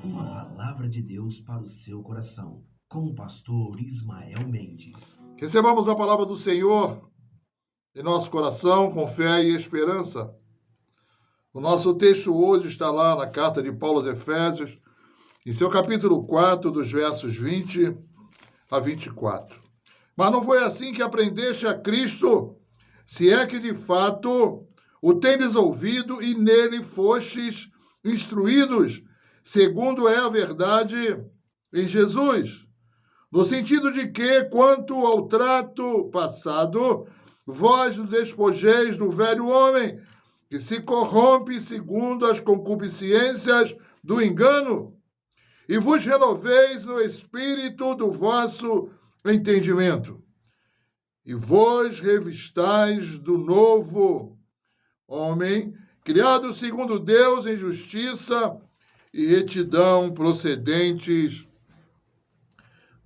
Uma palavra de Deus para o seu coração, com o pastor Ismael Mendes. Recebamos a palavra do Senhor em nosso coração com fé e esperança. O nosso texto hoje está lá na carta de Paulo aos Efésios, em seu capítulo 4, dos versos 20 a 24. Mas não foi assim que aprendeste a Cristo, se é que de fato o tendes ouvido e nele fostes instruídos, segundo é a verdade em Jesus. No sentido de que, quanto ao trato passado, vós os despojeis do velho homem, que se corrompe segundo as concupiscências do engano, e vos renoveis no espírito do vosso entendimento, e vos revistais do novo homem, criado segundo Deus em justiça e retidão procedentes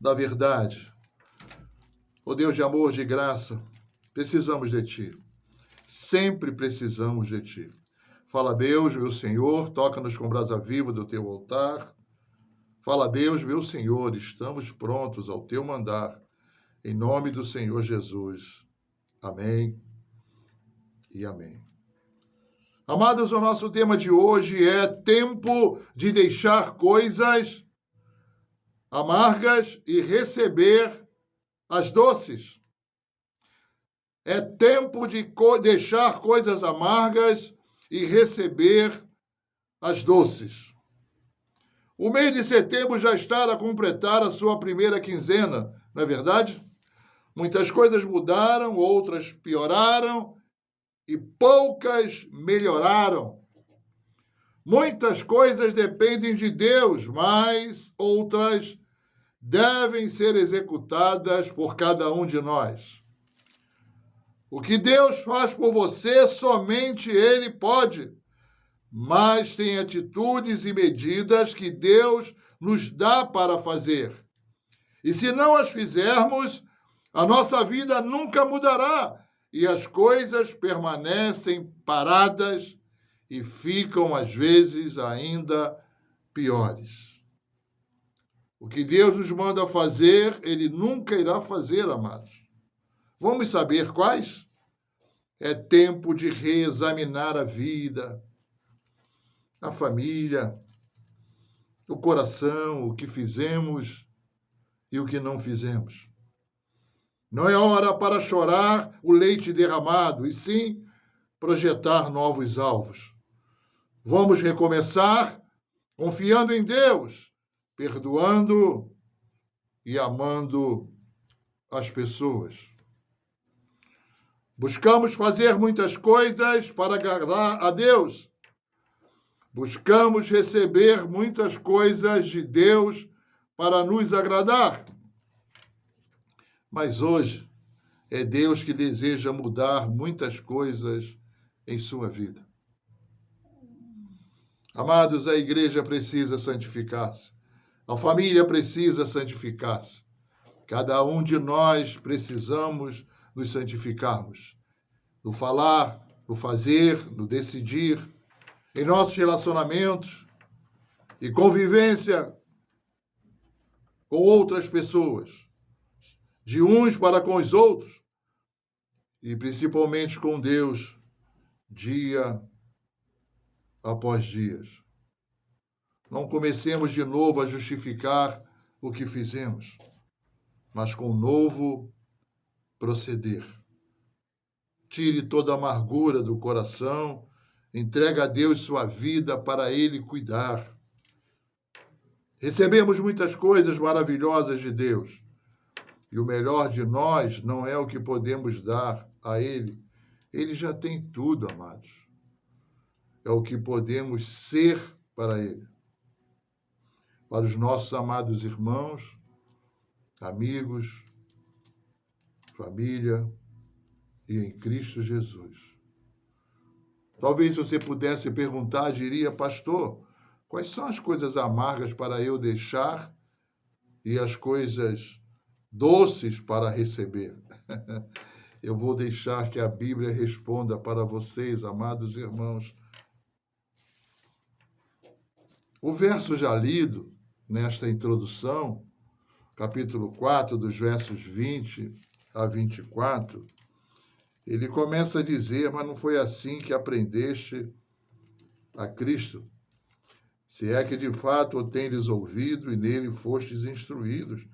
da verdade. Ó Deus de amor, de graça, precisamos de Ti. Sempre precisamos de Ti. Fala, Deus, meu Senhor, toca-nos com brasa viva do Teu altar. Fala, Deus, meu Senhor, estamos prontos ao Teu mandar. Em nome do Senhor Jesus. Amém e amém. Amados, o nosso tema de hoje é tempo de deixar coisas amargas e receber as doces. É tempo de deixar coisas amargas e receber as doces. O mês de setembro já está a completar a sua primeira quinzena, não é verdade? Muitas coisas mudaram, outras pioraram e poucas melhoraram. Muitas coisas dependem de Deus, mas outras devem ser executadas por cada um de nós. O que Deus faz por você, somente Ele pode. Mas tem atitudes e medidas que Deus nos dá para fazer. E se não as fizermos, a nossa vida nunca mudará e as coisas permanecem paradas e ficam, às vezes, ainda piores. O que Deus nos manda fazer, Ele nunca irá fazer, amados. Vamos saber quais? É tempo de reexaminar a vida, a família, o coração, o que fizemos e o que não fizemos. Não é hora para chorar o leite derramado, e sim projetar novos alvos. Vamos recomeçar confiando em Deus, perdoando e amando as pessoas. Buscamos fazer muitas coisas para agradar a Deus. Buscamos receber muitas coisas de Deus para nos agradar. Mas hoje é Deus que deseja mudar muitas coisas em sua vida. Amados, a igreja precisa santificar-se. A família precisa santificar-se. Cada um de nós precisamos nos santificarmos. No falar, no fazer, no decidir, em nossos relacionamentos e convivência com outras pessoas, de uns para com os outros e principalmente com Deus, dia após dia. Não comecemos de novo a justificar o que fizemos, mas com um novo proceder. Tire toda a amargura do coração, entregue a Deus sua vida para Ele cuidar. Recebemos muitas coisas maravilhosas de Deus, e o melhor de nós não é o que podemos dar a Ele. Ele já tem tudo, amados. É o que podemos ser para Ele. Para os nossos amados irmãos, amigos, família e em Cristo Jesus. Talvez você pudesse perguntar, diria, pastor, quais são as coisas amargas para eu deixar e as coisas doces para receber? Eu vou deixar que a Bíblia responda para vocês, amados irmãos. O verso já lido nesta introdução, capítulo 4, dos versos 20 a 24, ele começa a dizer: mas não foi assim que aprendeste a Cristo, se é que de fato o tendes ouvido e nele fostes instruídos,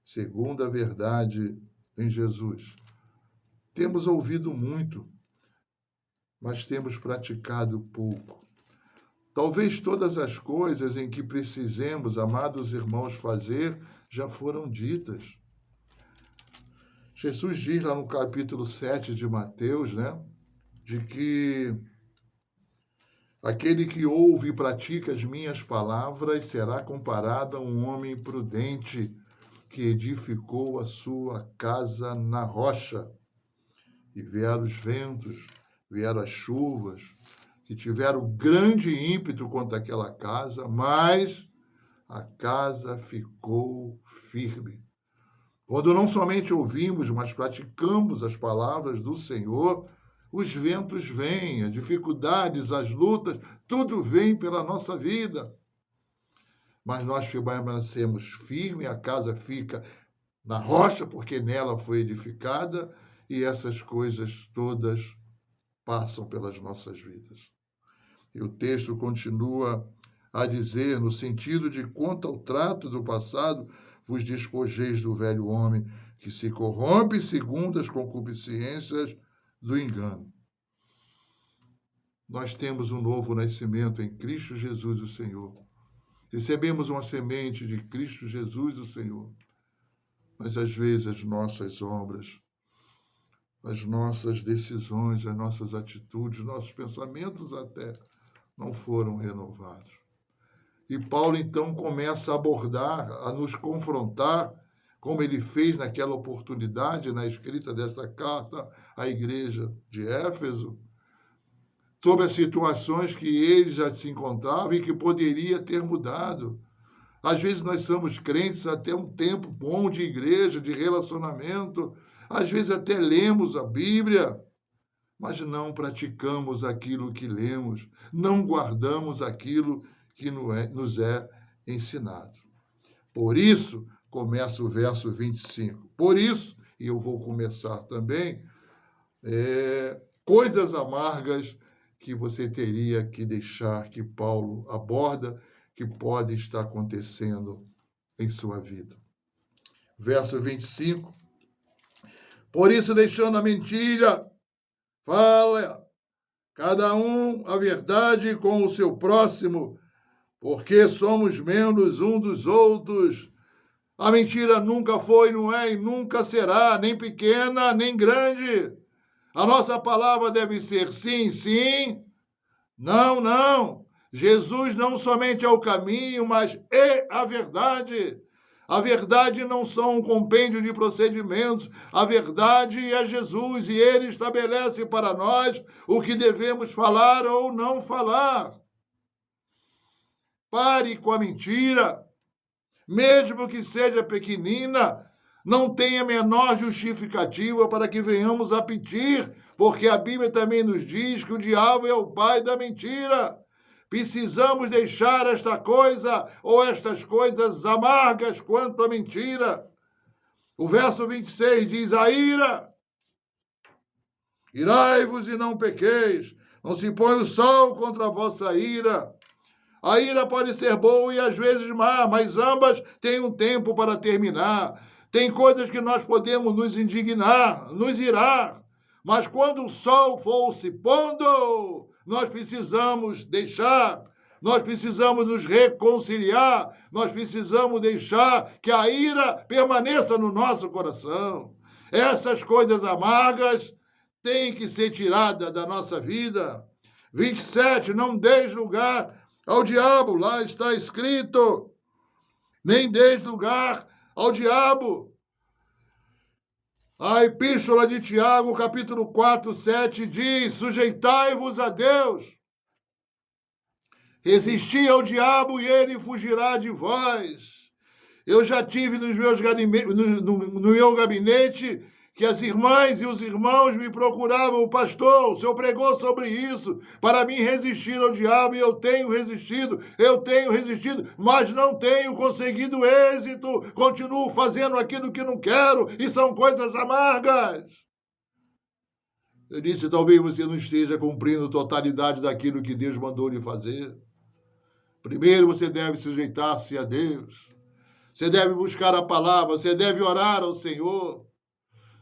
segundo a verdade em Jesus. Temos ouvido muito, mas temos praticado pouco. Talvez todas as coisas em que precisemos, amados irmãos, fazer já foram ditas. Jesus diz lá no capítulo 7 de Mateus, de que aquele que ouve e pratica as minhas palavras será comparado a um homem prudente que edificou a sua casa na rocha. E vieram os ventos, vieram as chuvas, que tiveram grande ímpeto contra aquela casa, mas a casa ficou firme. Quando não somente ouvimos, mas praticamos as palavras do Senhor, os ventos vêm, as dificuldades, as lutas, tudo vem pela nossa vida. Mas nós permanecemos firmes, a casa fica na rocha, porque nela foi edificada, e essas coisas todas passam pelas nossas vidas. E o texto continua a dizer, no sentido de quanto ao trato do passado, vos despojeis do velho homem, que se corrompe segundo as concupiscências do engano. Nós temos um novo nascimento em Cristo Jesus, o Senhor. Recebemos uma semente de Cristo Jesus, o Senhor. Mas às vezes as nossas obras, as nossas decisões, as nossas atitudes, nossos pensamentos até não foram renovados. E Paulo então começa a abordar, a nos confrontar, como ele fez naquela oportunidade, na escrita dessa carta à igreja de Éfeso, sobre as situações que ele já se encontrava e que poderia ter mudado. Às vezes nós somos crentes até um tempo bom de igreja, de relacionamento, às vezes até lemos a Bíblia, mas não praticamos aquilo que lemos, não guardamos aquilo que nos é ensinado. Por isso, começa o verso 25. Por isso, e eu vou começar também, coisas amargas que você teria que deixar, que Paulo aborda, que pode estar acontecendo em sua vida. Verso 25. Por isso, deixando a mentira, fala cada um a verdade com o seu próximo, porque somos membros um dos outros. A mentira nunca foi, não é e nunca será, nem pequena, nem grande. A nossa palavra deve ser sim, sim, não, não. Jesus não somente é o caminho, mas é a verdade. A verdade não são um compêndio de procedimentos. A verdade é Jesus e ele estabelece para nós o que devemos falar ou não falar. Pare com a mentira. Mesmo que seja pequenina, não tem a menor justificativa para que venhamos a pedir, porque a Bíblia também nos diz que o diabo é o pai da mentira. Precisamos deixar esta coisa ou estas coisas amargas quanto à mentira. O verso 26 diz: a ira, irai-vos e não pequeis, não se põe o sol contra a vossa ira. A ira pode ser boa e às vezes má, mas ambas têm um tempo para terminar. Tem coisas que nós podemos nos indignar, nos irar, mas quando o sol for se pondo, nós precisamos deixar, nós precisamos nos reconciliar, nós precisamos deixar que a ira permaneça no nosso coração. Essas coisas amargas têm que ser tiradas da nossa vida. 27, não deis lugar ao diabo, lá está escrito, nem deis lugar ao diabo. A epístola de Tiago, capítulo 4, 7, diz: sujeitai-vos a Deus, resisti ao diabo e ele fugirá de vós. Eu já tive no meu gabinete que as irmãs e os irmãos me procuravam, pastor, o senhor pregou sobre isso, para mim resistir ao diabo, e eu tenho resistido, mas não tenho conseguido êxito, continuo fazendo aquilo que não quero, e são coisas amargas. Eu disse, talvez você não esteja cumprindo a totalidade daquilo que Deus mandou lhe fazer. Primeiro você deve sujeitar-se a Deus. Você deve buscar a palavra, você deve orar ao Senhor.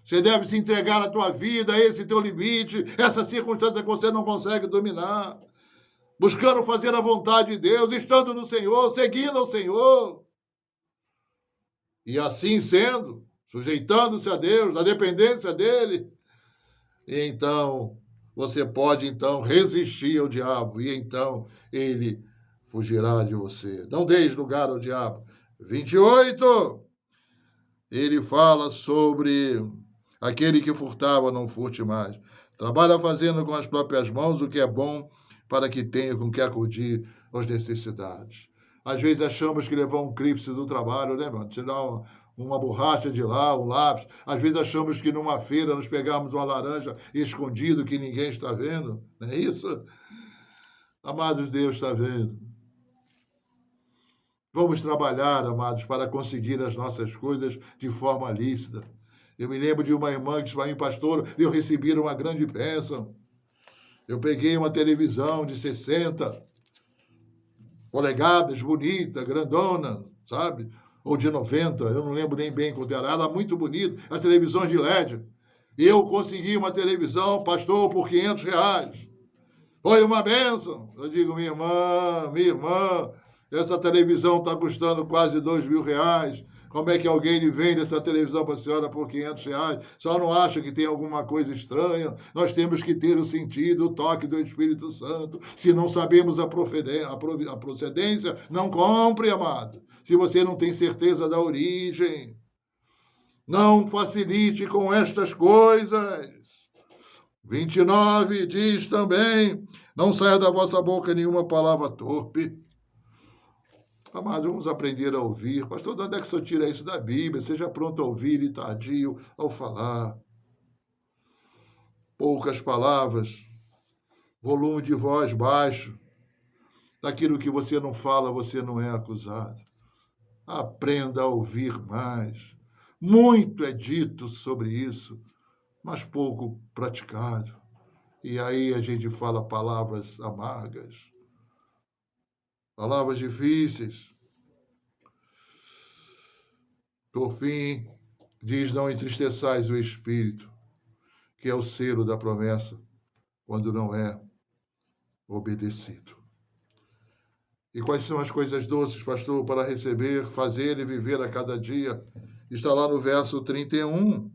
Você deve se entregar à tua vida, a esse teu limite, essa circunstância que você não consegue dominar. Buscando fazer a vontade de Deus, estando no Senhor, seguindo ao Senhor. E assim sendo, sujeitando-se a Deus, na dependência dEle, e então você pode resistir ao diabo, e então ele fugirá de você. Não deis lugar ao diabo. 28, ele fala sobre aquele que furtava, não furte mais. Trabalha fazendo com as próprias mãos o que é bom, para que tenha com que acudir às necessidades. Às vezes achamos que levar um clipe do trabalho, né, mano? Tirar uma borracha de lá, um lápis. Às vezes achamos que numa feira nós pegamos uma laranja escondido que ninguém está vendo. Não é isso? Amados, Deus está vendo. Vamos trabalhar, amados, para conseguir as nossas coisas de forma lícita. Eu me lembro de uma irmã que disse para mim, pastor, eu recebi uma grande bênção. Eu peguei uma televisão de 60 polegadas, bonita, grandona, sabe? Ou de 90, eu não lembro nem bem quanto era. Ela muito bonita, a televisão de LED. E eu consegui uma televisão, pastor, por R$500. Foi uma bênção. Eu digo, minha irmã, essa televisão está custando quase R$2.000. Como é que alguém lhe vende essa televisão para a senhora por R$500? Só não acha que tem alguma coisa estranha? Nós temos que ter o sentido, o toque do Espírito Santo. Se não sabemos a procedência, não compre, amado. Se você não tem certeza da origem, não facilite com estas coisas. 29 diz também, não saia da vossa boca nenhuma palavra torpe. Amados, vamos aprender a ouvir. Pastor, de onde é que o senhor tira isso da Bíblia? Seja pronto a ouvir e tardio ao falar. Poucas palavras, volume de voz baixo. Daquilo que você não fala, você não é acusado. Aprenda a ouvir mais. Muito é dito sobre isso, mas pouco praticado. E aí a gente fala palavras amargas, palavras difíceis. Por fim, diz, não entristeçais o Espírito, que é o selo da promessa, quando não é obedecido. E quais são as coisas doces, pastor, para receber, fazer e viver a cada dia? Está lá no verso 31.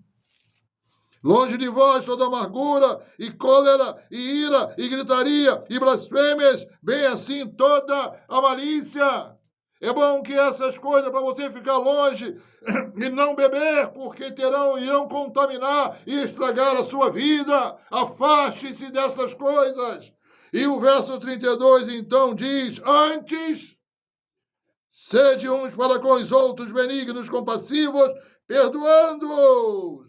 Longe de vós toda amargura, e cólera, e ira, e gritaria, e blasfêmias, bem assim toda a malícia. É bom que essas coisas, para você ficar longe e não beber, porque irão contaminar e estragar a sua vida. Afaste-se dessas coisas. E o verso 32, então, diz, antes, sede uns para com os outros benignos, compassivos, perdoando-os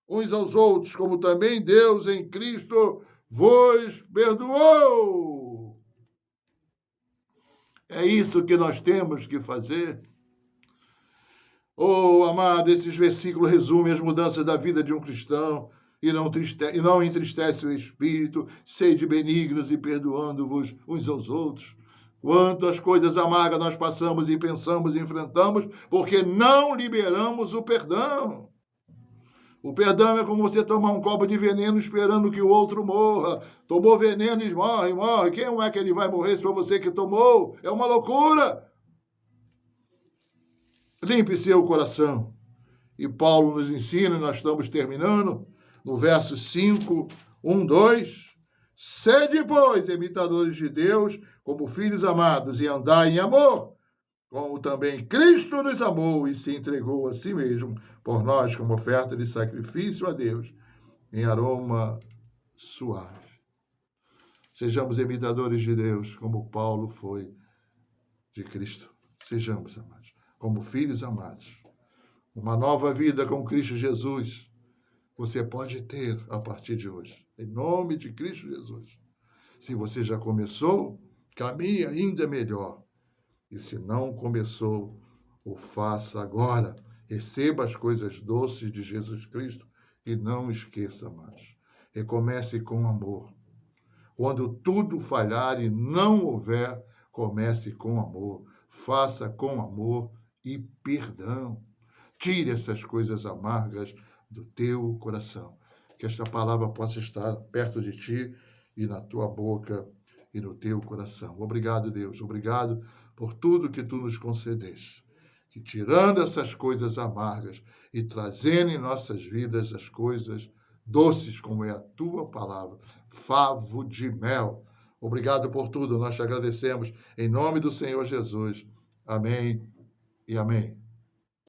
uns aos outros, como também Deus em Cristo vos perdoou. É isso que nós temos que fazer. Oh, amado, esses versículos resumem as mudanças da vida de um cristão e não entristece o espírito. Sede benignos e perdoando-vos uns aos outros. Quantas coisas amargas nós passamos e pensamos e enfrentamos porque não liberamos o perdão. O perdão é como você tomar um copo de veneno esperando que o outro morra. Tomou veneno e morre. Quem é que ele vai morrer se foi você que tomou? É uma loucura. Limpe seu coração. E Paulo nos ensina, nós estamos terminando, no verso 5, 1, 2. Sede, pois, imitadores de Deus, como filhos amados, e andai em amor, como também Cristo nos amou e se entregou a si mesmo por nós como oferta de sacrifício a Deus, em aroma suave. Sejamos imitadores de Deus, como Paulo foi de Cristo. Sejamos, amados, como filhos amados. Uma nova vida com Cristo Jesus. você pode ter a partir de hoje. Em nome de Cristo Jesus. Se você já começou, caminhe ainda melhor. E se não começou, o faça agora. Receba as coisas doces de Jesus Cristo e não esqueça mais. Recomece com amor. Quando tudo falhar e não houver, comece com amor. Faça com amor e perdão. Tire essas coisas amargas do teu coração. Que esta palavra possa estar perto de ti e na tua boca e no teu coração. Obrigado, Deus. Obrigado por tudo que tu nos concedeste. Que tirando essas coisas amargas e trazendo em nossas vidas as coisas doces, como é a tua palavra, favo de mel. Obrigado por tudo. Nós te agradecemos em nome do Senhor Jesus. Amém e amém.